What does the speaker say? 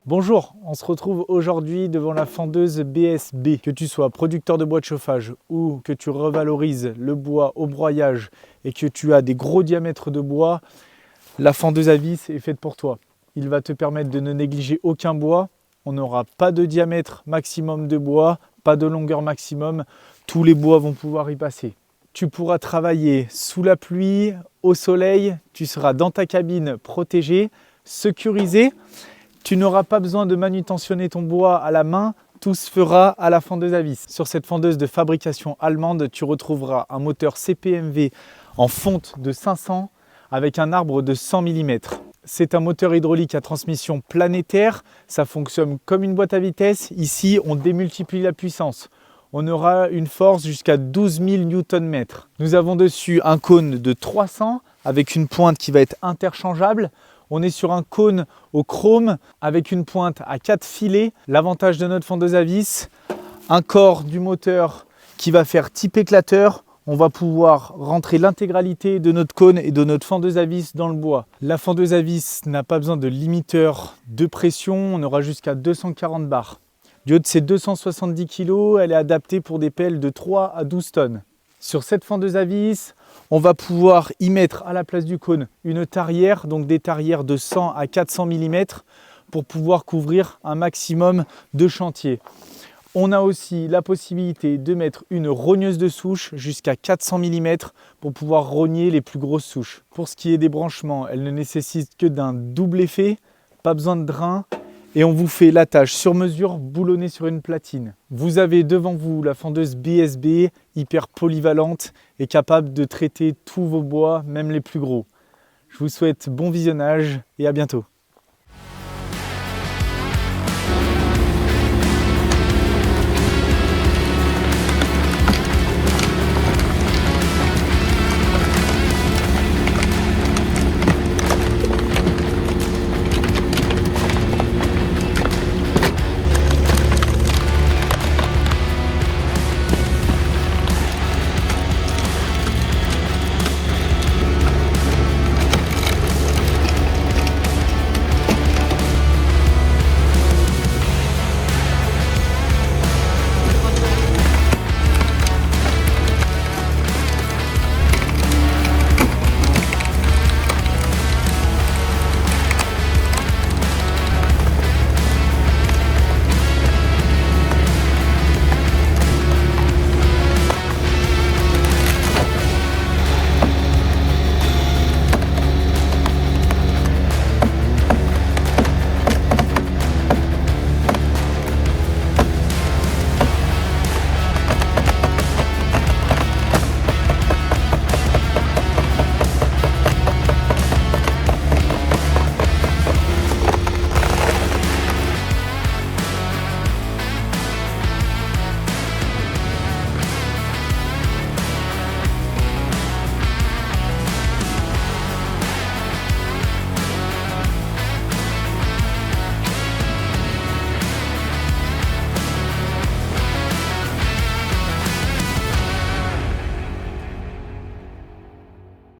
Bonjour, on se retrouve aujourd'hui devant la fendeuse BSB. Que tu sois producteur de bois de chauffage ou que tu revalorises le bois au broyage et que tu as des gros diamètres de bois, la fendeuse à vis est faite pour toi. Il va te permettre de ne négliger aucun bois. On n'aura pas de diamètre maximum de bois, pas de longueur maximum. Tous les bois vont pouvoir y passer. Tu pourras travailler sous la pluie, au soleil. Tu seras dans ta cabine protégée, sécurisée. Tu n'auras pas besoin de manutentionner ton bois à la main, tout se fera à la fendeuse à vis. Sur cette fendeuse de fabrication allemande, tu retrouveras un moteur CPMV en fonte de 500 avec un arbre de 100 mm. C'est un moteur hydraulique à transmission planétaire, ça fonctionne comme une boîte à vitesse. Ici, on démultiplie la puissance. On aura une force jusqu'à 12 000 Nm. Nous avons dessus un cône de 300 avec une pointe qui va être interchangeable. On est sur un cône au chrome avec une pointe à 4 filets. L'avantage de notre fendeuse à vis, un corps du moteur qui va faire type éclateur. On va pouvoir rentrer l'intégralité de notre cône et de notre fendeuse à vis dans le bois. La fendeuse à vis n'a pas besoin de limiteur de pression. On aura jusqu'à 240 bars. Du haut de ses 270 kg, elle est adaptée pour des pelles de 3 à 12 tonnes. Sur cette fendeuse à vis, on va pouvoir y mettre à la place du cône une tarière, donc des tarières de 100 à 400 mm pour pouvoir couvrir un maximum de chantier. On a aussi la possibilité de mettre une rogneuse de souche jusqu'à 400 mm pour pouvoir rogner les plus grosses souches. Pour ce qui est des branchements, elle ne nécessite que d'un double effet, pas besoin de drain. Et on vous fait l'attache sur mesure boulonnée sur une platine. Vous avez devant vous la fendeuse BSB, hyper polyvalente et capable de traiter tous vos bois, même les plus gros. Je vous souhaite bon visionnage et à bientôt.